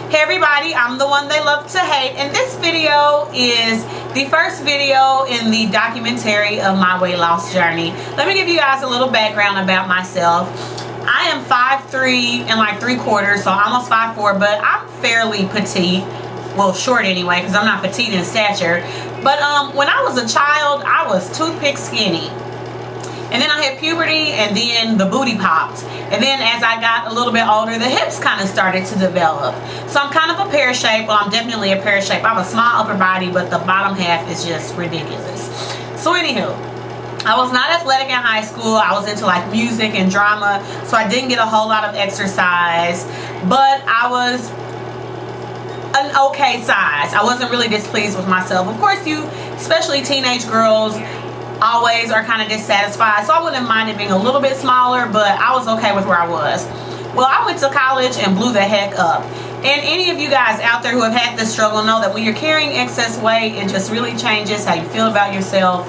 Hey everybody, I'm the one they love to hate, and this video is the first video in the documentary of my weight loss journey. Let me give you guys a little background about myself. I am 5'3" and like 3/4, so almost 5'4", but I'm fairly petite. Well, short anyway, because I'm not petite in stature. But when I was a child, I was toothpick skinny. And then I hit puberty, and then the booty popped. And then as I got a little bit older, the hips kind of started to develop. So I'm kind of a pear shape. Well, I'm definitely a pear shape. I have a small upper body, but the bottom half is just ridiculous. So anywho, I was not athletic in high school. I was into like music and drama, so I didn't get a whole lot of exercise. But I was an okay size. I wasn't really displeased with myself. Of course, you, especially teenage girls, always are kind of dissatisfied, so I wouldn't mind it being a little bit smaller, but I was okay with where I was. Well, I went to college and blew the heck up. And any of you guys out there who have had this struggle know that when you're carrying excess weight, it just really changes how you feel about yourself.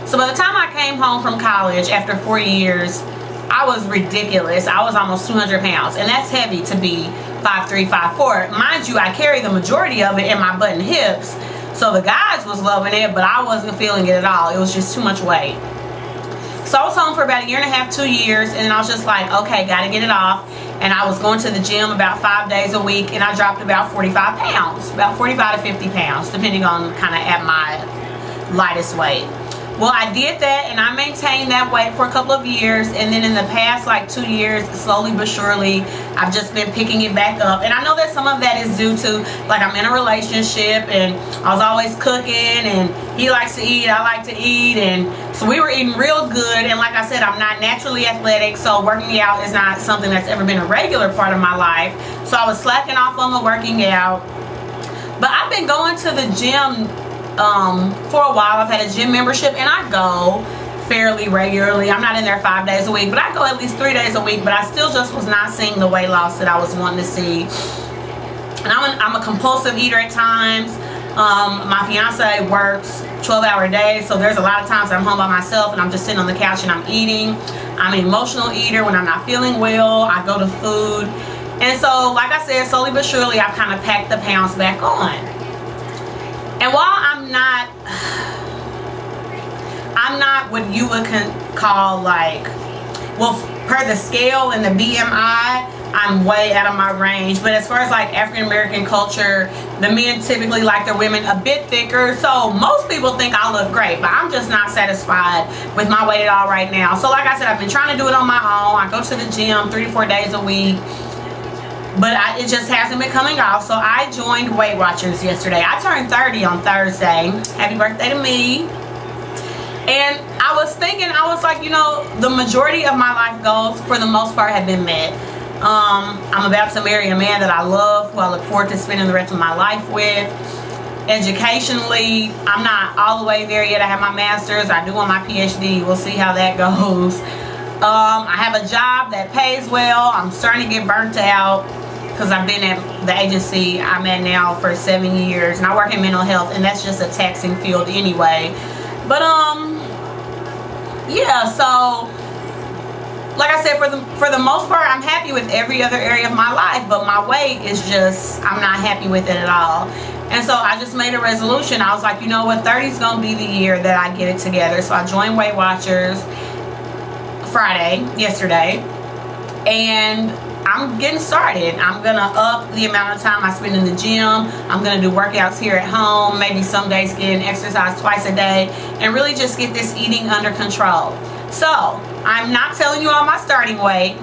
So by the time I came home from college after 4 years, I was ridiculous. I was almost 200 pounds, and that's heavy to be 5'3", 5'4". Mind you, I carry the majority of it in my butt and hips. So the guys was loving it, but I wasn't feeling it at all. It was just too much weight. So I was home for about 1.5 years, 2 years, and then I was just like, okay, gotta get it off. And I was going to the gym about 5 days a week, and I dropped about 45 pounds, about 45 to 50 pounds, depending on kind of at my lightest weight. Well, I did that, and I maintained that weight for a couple of years, and then in the past like 2 years, slowly but surely, I've just been picking it back up. And I know that some of that is due to, like, I'm in a relationship, and I was always cooking, and he likes to eat, I like to eat, and so we were eating real good. And like I said, I'm not naturally athletic, so working out is not something that's ever been a regular part of my life. So I was slacking off on the working out, but I've been going to the gym for a while. I've had a gym membership, and I go fairly regularly. I'm not in there 5 days a week, but I go at least 3 days a week. But I still just was not seeing the weight loss that I was wanting to see. And I'm a compulsive eater at times. My fiance works 12-hour days, so there's a lot of times I'm home by myself and I'm just sitting on the couch and I'm eating. I'm an emotional eater. When I'm not feeling well, I go to food. And so, like I said, slowly but surely, I've kind of packed the pounds back on. And while I'm not what you would call, like, well, per the scale and the BMI, I'm way out of my range. But as far as like African American culture, the men typically like their women a bit thicker. So most people think I look great, but I'm just not satisfied with my weight at all right now. So like I said, I've been trying to do it on my own. I go to the gym 3 to 4 days a week, but it just hasn't been coming off. So I joined Weight Watchers yesterday. I turned 30 on Thursday. Happy birthday to me. And I was thinking, I was like, you know, the majority of my life goals for the most part have been met. I'm about to marry a man that I love, who I look forward to spending the rest of my life with. Educationally, I'm not all the way there yet. I have my master's. I do want my PhD. We'll see how that goes. I have a job that pays well. I'm starting to get burnt out because I've been at the agency I'm at now for 7 years, and I work in mental health, and that's just a taxing field anyway. But yeah, so like I said, for the most part, I'm happy with every other area of my life, but my weight is just, I'm not happy with it at all. And so I just made a resolution. I was like, you know what, 30 is gonna be the year that I get it together. So I joined Weight Watchers yesterday, and I'm getting started. I'm gonna up the amount of time I spend in the gym. I'm gonna do workouts here at home, maybe some days getting exercise twice a day, and really just get this eating under control. So I'm not telling you all my starting weight.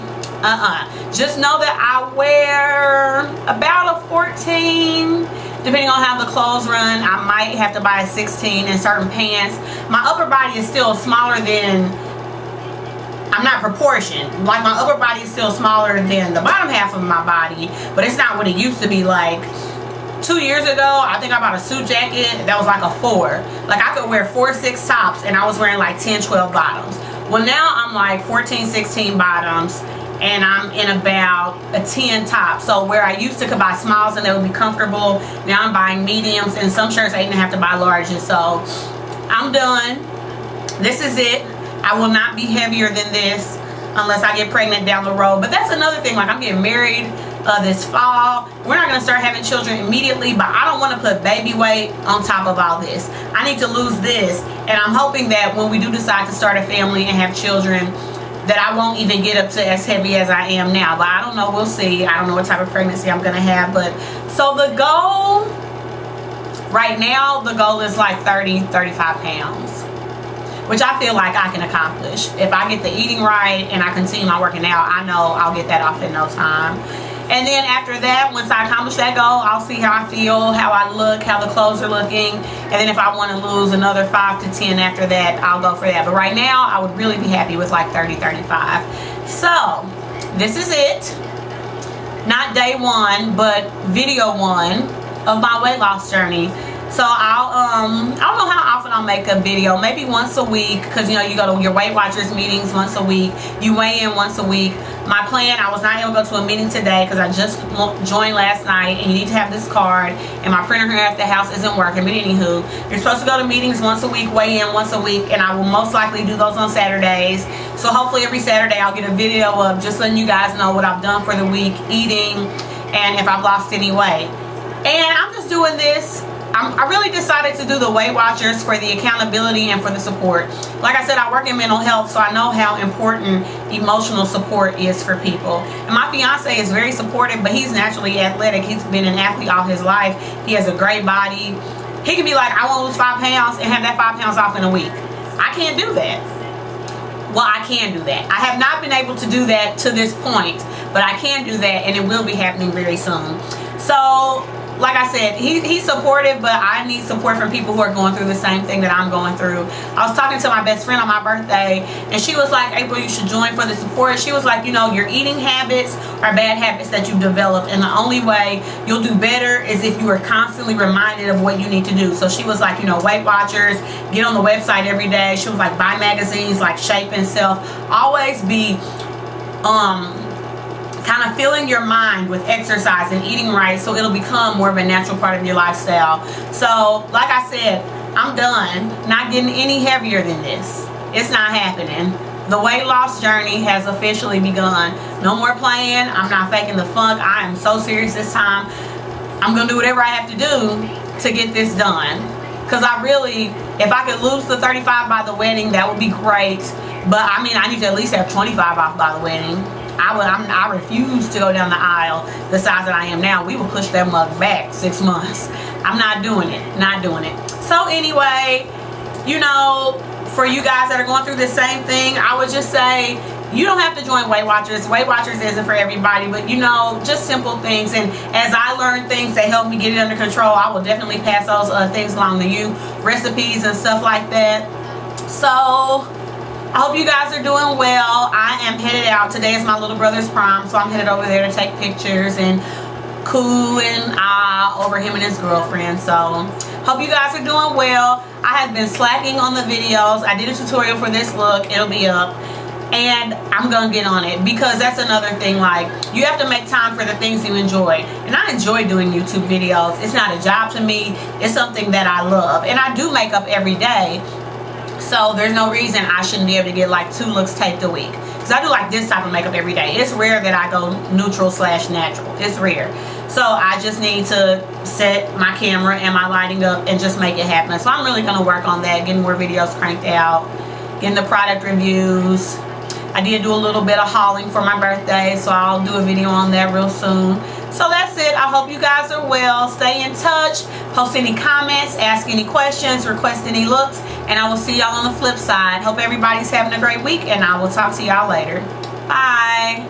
Just know that I wear about a 14. Depending on how the clothes run, I might have to buy a 16 in certain pants. My upper body is still smaller than, I'm not proportioned. Like, my upper body is still smaller than the bottom half of my body, but it's not what it used to be. Like 2 years ago, I think I bought a suit jacket that was like a 4. Like, I could wear 4, 6 tops, and I was wearing like 10, 12 bottoms. Well, now I'm like 14, 16 bottoms, and I'm in about a 10 top. So where I used to could buy smalls and they would be comfortable, now I'm buying mediums, and some shirts I even have to buy larges. So I'm done. This is it. I will not be heavier than this unless I get pregnant down the road. But that's another thing. Like, I'm getting married this fall. We're not going to start having children immediately, but I don't want to put baby weight on top of all this. I need to lose this, and I'm hoping that when we do decide to start a family and have children, that I won't even get up to as heavy as I am now. But I don't know, we'll see. I don't know what type of pregnancy I'm going to have. But so the goal right now, the goal is like 30-35 pounds, which I feel like I can accomplish. If I get the eating right and I continue my working out, I know I'll get that off in no time. And then after that, once I accomplish that goal, I'll see how I feel, how I look, how the clothes are looking. And then if I want to lose another 5 to 10 after that, I'll go for that. But right now, I would really be happy with like 30-35. So this is it. Not day one, but video one of my weight loss journey. So I don't know how often I'll make a video, maybe once a week, because you know you go to your Weight Watchers meetings once a week, you weigh in once a week. My plan, I was not able to go to a meeting today because I just joined last night, and you need to have this card, and my printer here at the house isn't working. But anywho, you're supposed to go to meetings once a week, weigh in once a week, and I will most likely do those on Saturdays. So hopefully every Saturday I'll get a video of just letting you guys know what I've done for the week, eating, and if I've lost any weight. And I'm just doing this. I really decided to do the Weight Watchers for the accountability and for the support. Like I said, I work in mental health, so I know how important emotional support is for people. And my fiance is very supportive, but he's naturally athletic. He's been an athlete all his life. He has a great body. He can be like, I want to lose 5 pounds and have that 5 pounds off in a week. I can't do that. Well, I can do that. I have not been able to do that to this point, but I can do that, and it will be happening very soon. So like I said, he's supportive, but I need support from people who are going through the same thing that I'm going through. I was talking to my best friend on my birthday, and she was like, April, you should join for the support. She was like, you know, your eating habits are bad habits that you've developed, and the only way you'll do better is if you are constantly reminded of what you need to do. So she was like, you know, Weight Watchers, get on the website every day. She was like, buy magazines like Shape and Self. Always be kind of filling your mind with exercise and eating right, so it'll become more of a natural part of your lifestyle. So like I said, I'm done not getting any heavier than this. It's not happening. The weight loss journey has officially begun. No more playing. I'm not faking the funk. I am so serious this time. I'm gonna do whatever I have to do to get this done, because I really, if I could lose the 35 by the wedding, that would be great. But I mean, I need to at least have 25 off by the wedding. I refuse to go down the aisle the size that I am now. We will push that mug back 6 months. I'm not doing it. Not doing it. So anyway, you know, for you guys that are going through the same thing, I would just say, you don't have to join Weight Watchers. Weight Watchers isn't for everybody, but you know, just simple things. And as I learn things that help me get it under control, I will definitely pass those things along to you, recipes and stuff like that. So I hope you guys are doing well. I am headed out. Today is my little brother's prom, so I'm headed over there to take pictures and coo and ah over him and his girlfriend. So hope you guys are doing well. I have been slacking on the videos. I did a tutorial for this look. It'll be up, and I'm gonna get on it, because that's another thing. Like, you have to make time for the things you enjoy, and I enjoy doing YouTube videos. It's not a job to me. It's something that I love, and I do makeup every day. So there's no reason I shouldn't be able to get like 2 looks taped a week, because I do like this type of makeup every day. It's rare that I go neutral / natural. It's rare. So I just need to set my camera and my lighting up and just make it happen. So I'm really going to work on that, getting more videos cranked out, getting the product reviews. I did do a little bit of hauling for my birthday, so I'll do a video on that real soon. So that's it. I hope you guys are well. Stay in touch. Post any comments, ask any questions, request any looks, and I will see y'all on the flip side. Hope everybody's having a great week, and I will talk to y'all later. Bye.